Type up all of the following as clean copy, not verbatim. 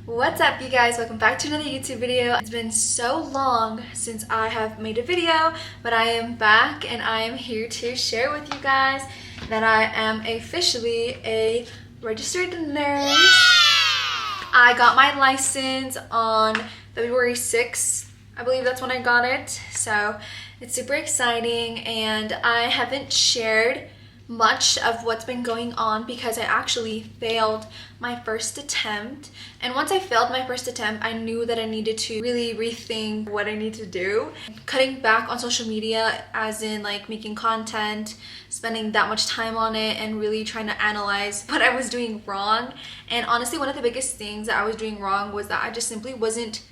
What's up, you guys? Welcome back to another YouTube video. It's been so long since I have made a video, but I am back and I am here to share with you guys that I am officially a registered nurse. I got my license on February 6th. I believe that's when I got it. So it's super exciting, and I haven't shared much of what's been going on because I actually failed my first attempt. And once I failed my first attempt, I knew that I needed to really rethink what I need to do. Cutting back on social media, as in like making content, spending that much time on it, and really trying to analyze what I was doing wrong. And honestly, one of the biggest things that I was doing wrong was that I just simply wasn't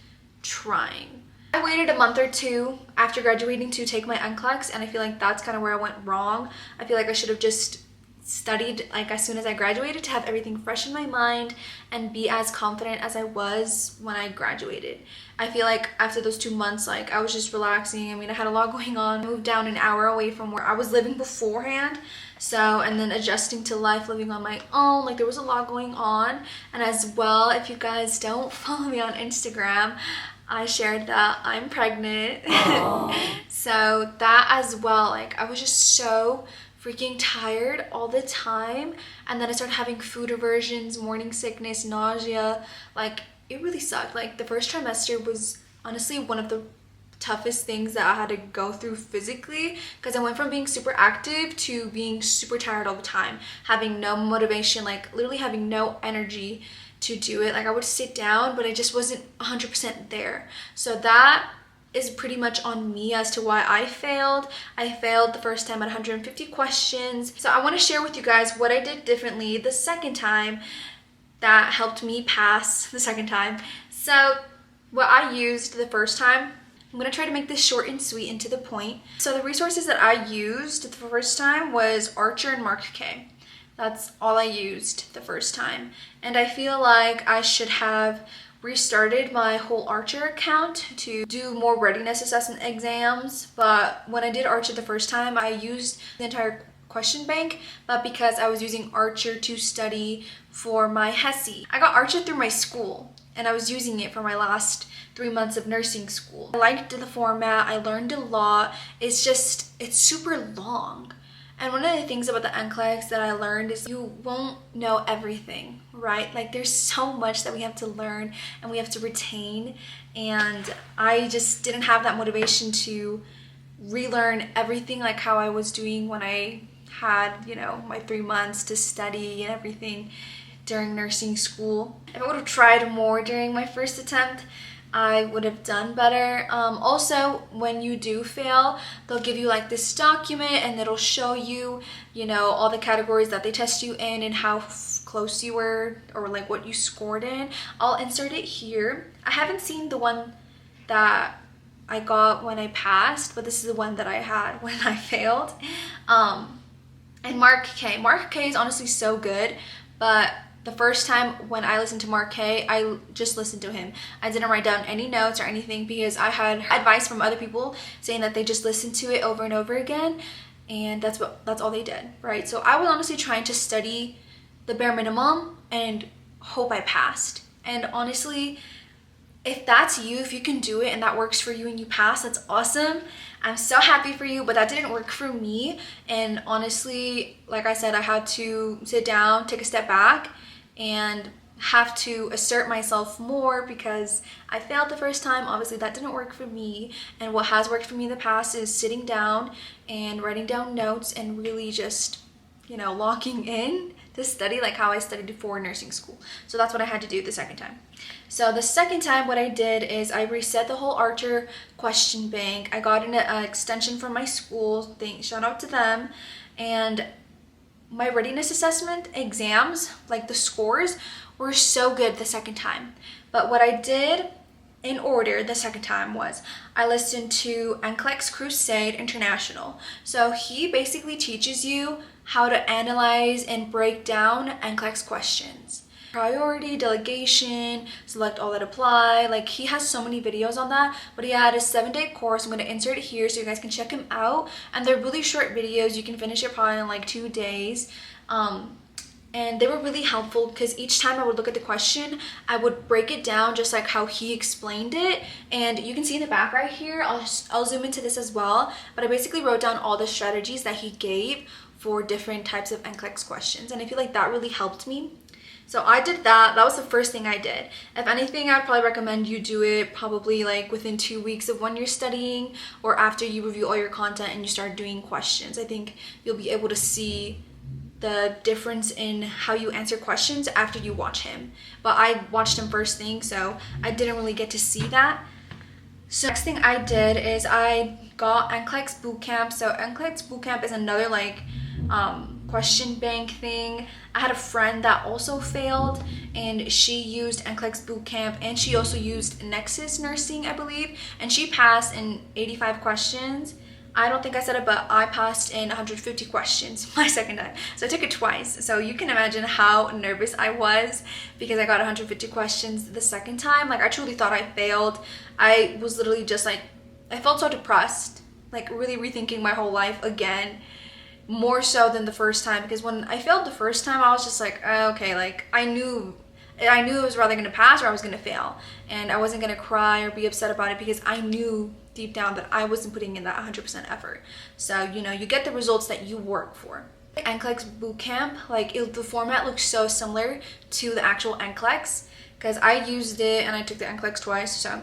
trying. I waited a month or two after graduating to take my NCLEX, and I feel like that's kind of where I went wrong. I feel like I should have just studied like as soon as I graduated to have everything fresh in my mind and be as confident as I was when I graduated. I feel like after those 2 months, like I was just relaxing. I mean, I had a lot going on. I moved down an hour away from where I was living beforehand. So, and then adjusting to life, living on my own, like there was a lot going on. And as well, if you guys don't follow me on Instagram, I shared that I'm pregnant. So that as well, like I was just so freaking tired all the time, and then I started having food aversions, morning sickness, nausea. Like it really sucked. Like the first trimester was honestly one of the toughest things that I had to go through physically, because I went from being super active to being super tired all the time, having no motivation, like literally having no energy to do it. Like I would sit down, but I just wasn't 100% there. So that is pretty much on me as to why I failed. I failed the first time at 150 questions. So I want to share with you guys what I did differently the second time that helped me pass the second time. So what I used the first time, I'm going to try to make this short and sweet and to the point. So the resources that I used the first time was Archer and Mark K. That's all I used the first time. And I feel like I should have restarted my whole Archer account to do more readiness assessment exams. But when I did Archer the first time, I used the entire question bank, but because I was using Archer to study for my HESI. I got Archer through my school, and I was using it for my last 3 months of nursing school. I liked the format, I learned a lot. It's super long. And one of the things about the NCLEX that I learned is you won't know everything, right? Like there's so much that we have to learn and we have to retain. And I just didn't have that motivation to relearn everything like how I was doing when I had, my 3 months to study and everything during nursing school. If I would have tried more during my first attempt, I would have done better. Also, when you do fail, they'll give you like this document, and it'll show you, all the categories that they test you in and how close you were, or like what you scored in. I'll insert it here. I haven't seen the one that I got when I passed, but this is the one that I had when I failed. And Mark K is honestly so good, but the first time when I listened to Mark K, I just listened to him. I didn't write down any notes or anything because I had advice from other people saying that they just listened to it over and over again, and that's all they did, right? So I was honestly trying to study the bare minimum and hope I passed. And honestly, if that's you, if you can do it and that works for you and you pass, that's awesome. I'm so happy for you, but that didn't work for me. And honestly, like I said, I had to sit down, take a step back, and have to assert myself more because I failed the first time. Obviously that didn't work for me, and what has worked for me in the past is sitting down and writing down notes and really just locking in to study like how I studied before nursing school. So that's what I had to do the second time. So the second time what I did is I reset the whole Archer question bank. I got an extension from my school, shout out to them, and my readiness assessment exams, like the scores, were so good the second time. But what I did in order the second time was I listened to NCLEX Crusade International. So he basically teaches you how to analyze and break down NCLEX questions. Priority, delegation, select all that apply. Like he has so many videos on that, but he had a 7-day course. I'm going to insert it here so you guys can check him out. And they're really short videos. You can finish it probably in like 2 days. and they were really helpful because each time I would look at the question, I would break it down just like how he explained it. And you can see in the back right here, I'll zoom into this as well, but I basically wrote down all the strategies that he gave for different types of NCLEX questions, and I feel like that really helped me. So I did that. That was the first thing I did. If anything, I'd probably recommend you do it probably like within 2 weeks of when you're studying, or after you review all your content and you start doing questions. I think you'll be able to see the difference in how you answer questions after you watch him. But I watched him first thing, so I didn't really get to see that. So next thing I did is I got NCLEX Bootcamp. So NCLEX Bootcamp is another like question bank thing. I had a friend that also failed, and she used NCLEX Bootcamp, and she also used Nexus Nursing, I believe, and she passed in 85 questions. I don't think I said it, but I passed in 150 questions my second time. So I took it twice. So you can imagine how nervous I was because I got 150 questions the second time. Like, I truly thought I failed. I was literally just like, I felt so depressed, like really rethinking my whole life again, more so than the first time. Because when I failed the first time, I was just like, okay, like I knew it was rather going to pass or I was going to fail. And I wasn't going to cry or be upset about it because I knew deep down that I wasn't putting in that 100% effort. So, you know, you get the results that you work for. NCLEX Bootcamp, like the format looks so similar to the actual NCLEX because I used it and I took the NCLEX twice. So,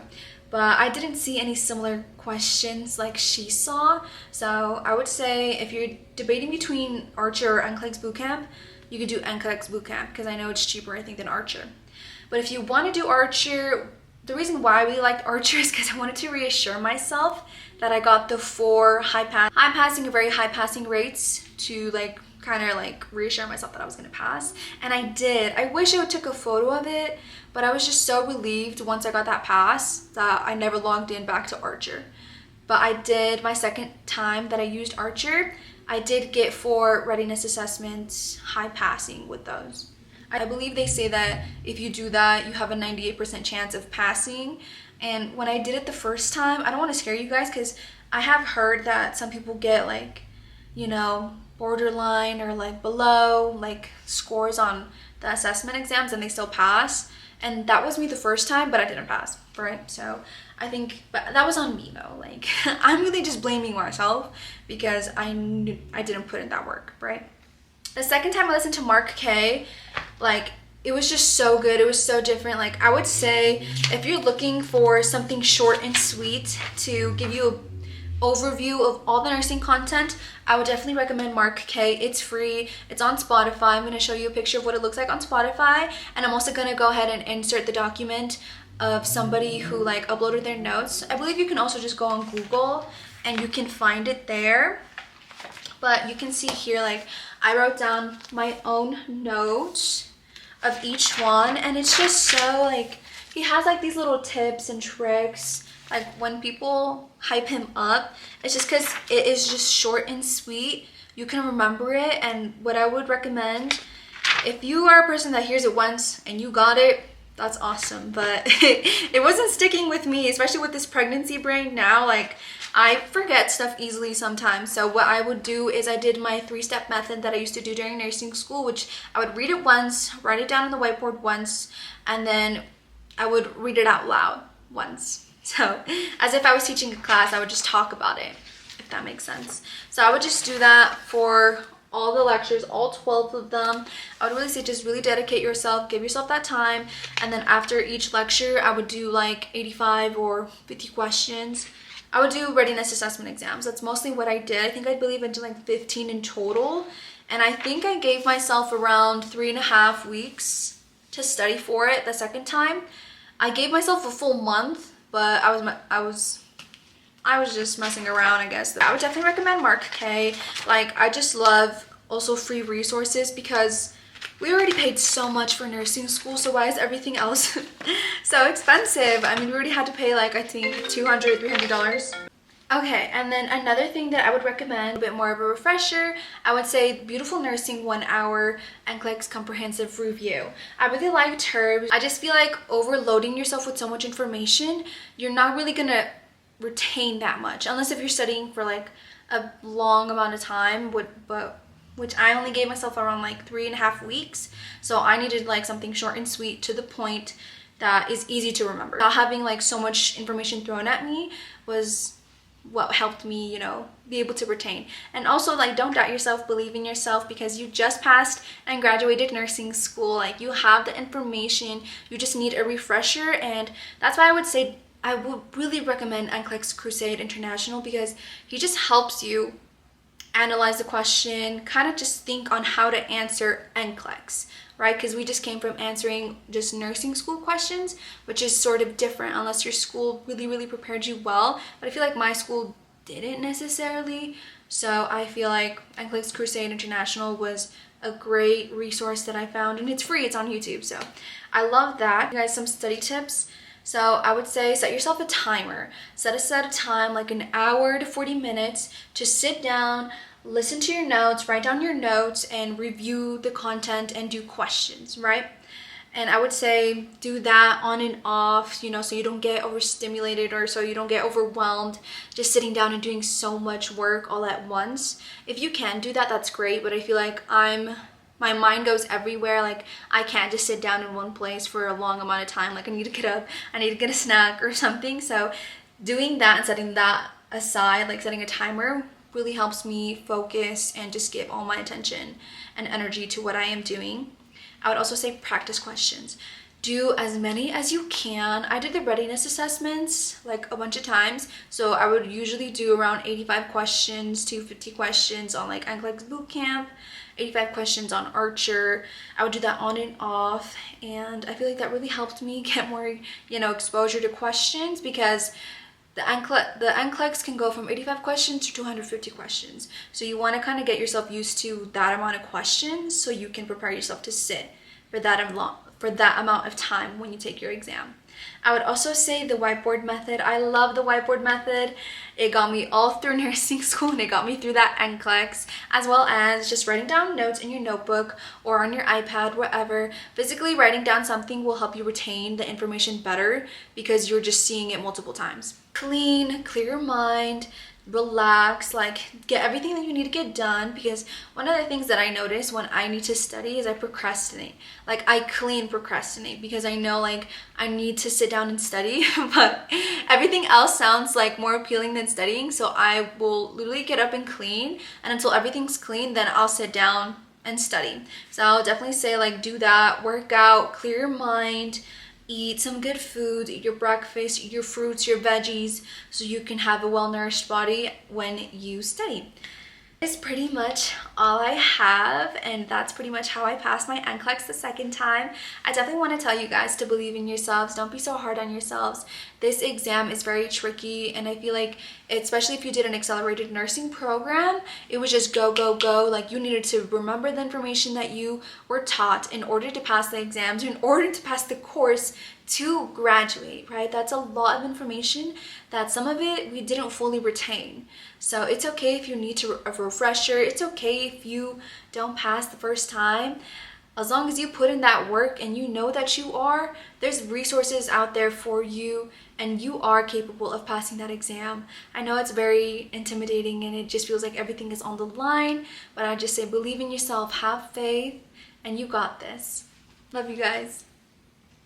but I didn't see any similar questions like she saw. So I would say if you're debating between Archer or NCLEX Bootcamp, you could do NCLEX Bootcamp because I know it's cheaper, I think, than Archer. But if you want to do Archer, the reason why I really liked Archer is because I wanted to reassure myself that I got the 4 high passing or very high passing rates to like kind of like reassure myself that I was going to pass. And I did. I wish I took a photo of it, but I was just so relieved once I got that pass that I never logged in back to Archer. But I did, my second time that I used Archer, I did get 4 readiness assessments high passing with those. I believe they say that if you do that, you have a 98% chance of passing. And when I did it the first time, I don't want to scare you guys because I have heard that some people get like, you know, borderline or like below like scores on the assessment exams and they still pass. And that was me the first time, but I didn't pass, right? So I think, but that was on me though. Like, I'm really just blaming myself because I didn't put in that work, right? The second time I listened to Mark K, like, it was just so good. It was so different. Like, I would say if you're looking for something short and sweet to give you an overview of all the nursing content, I would definitely recommend Mark K. It's free. It's on Spotify. I'm going to show you a picture of what it looks like on Spotify. And I'm also going to go ahead and insert the document of somebody who like uploaded their notes. I believe you can also just go on Google and you can find it there. But you can see here, like, I wrote down my own notes of each one, and it's just so, like, he has, like, these little tips and tricks. Like, when people hype him up, it's just because it is just short and sweet. You can remember it, and what I would recommend, if you are a person that hears it once and you got it, that's awesome. But it wasn't sticking with me, especially with this pregnancy brain now. Like, I forget stuff easily sometimes. So what I would do is I did my 3-step method that I used to do during nursing school, which I would read it once, write it down on the whiteboard once, and then I would read it out loud once. So as if I was teaching a class, I would just talk about it, if that makes sense. So I would just do that for all the lectures, all 12 of them. I would really say just really dedicate yourself, give yourself that time, and then after each lecture, I would do like 85 or 50 questions. I would do readiness assessment exams. That's mostly what I did. I think I believe I did like 15 in total. And I think I gave myself around 3.5 weeks to study for it the second time. I gave myself a full month, but I was just messing around, I guess. I would definitely recommend Mark K. Like, I just love also free resources because we already paid so much for nursing school, so why is everything else so expensive? I mean, we already had to pay like, I think, $200, $300. Okay, and then another thing that I would recommend, a bit more of a refresher, I would say Beautiful Nursing 1 Hour NCLEX Comprehensive Review. I really liked her. I just feel like overloading yourself with so much information, you're not really gonna retain that much, unless if you're studying for like a long amount of time, but which I only gave myself around like 3.5 weeks. So I needed like something short and sweet to the point that is easy to remember. Not having like so much information thrown at me was what helped me, you know, be able to retain. And also, like, don't doubt yourself, believe in yourself, because you just passed and graduated nursing school. Like, you have the information, you just need a refresher. And that's why I would say I would really recommend NCLEX Crusade International, because he just helps you analyze the question, kind of just think on how to answer NCLEX, right? Because we just came from answering just nursing school questions, which is sort of different unless your school really prepared you well. But I feel like my school didn't necessarily. So I feel like NCLEX Crusade International was a great resource that I found, and it's free, it's on YouTube. So I love that. You guys, some study tips. So I would say set yourself a timer. Set aside a time, like an hour to 40 minutes, to sit down, listen to your notes, write down your notes, and review the content and do questions, right? And I would say do that on and off, you know, so you don't get overstimulated or so you don't get overwhelmed just sitting down and doing so much work all at once. If you can do that, that's great, but I feel like my mind goes everywhere. Like, I can't just sit down in one place for a long amount of time. Like, I need to get up, I need to get a snack or something. So doing that and setting that aside, like setting a timer, really helps me focus and just give all my attention and energy to what I am doing. I would also say practice questions. Do as many as you can. I did the readiness assessments like a bunch of times, so I would usually do around 85 questions to 50 questions on like NCLEX bootcamp, 85 questions on Archer. I would do that on and off, and I feel like that really helped me get more, you know, exposure to questions, because the NCLEX can go from 85 questions to 250 questions. So you want to kind of get yourself used to that amount of questions so you can prepare yourself to sit for that amount of time when you take your exam. I would also say the whiteboard method. I love the whiteboard method. It got me all through nursing school, and it got me through that NCLEX, as well as just writing down notes in your notebook or on your iPad, wherever. Physically writing down something will help you retain the information better because you're just seeing it multiple times. Clear your mind, relax, like get everything that you need to get done, because one of the things that I notice when I need to study is I procrastinate. Like, I clean procrastinate because I know like I need to sit down and study, but everything else sounds like more appealing than studying, so I will literally get up and clean, and until everything's clean, then I'll sit down and study. So I'll definitely say, like, do that, work out, clear your mind, eat some good food, eat your breakfast, eat your fruits, your veggies, so you can have a well-nourished body when you study. That's pretty much all I have, and that's pretty much how I passed my NCLEX the second time. I definitely want to tell you guys to believe in yourselves. Don't be so hard on yourselves. This exam is very tricky, and I feel like, especially if you did an accelerated nursing program, it was just go, go, go. Like, you needed to remember the information that you were taught in order to pass the exams, in order to pass the course to graduate, right? That's a lot of information that some of it we didn't fully retain. So it's okay if you need a refresher. It's okay if you don't pass the first time. As long as you put in that work and you know that there's resources out there for you, and you are capable of passing that exam. I know it's very intimidating and it just feels like everything is on the line, but I just say believe in yourself, have faith, and you got this. Love you guys.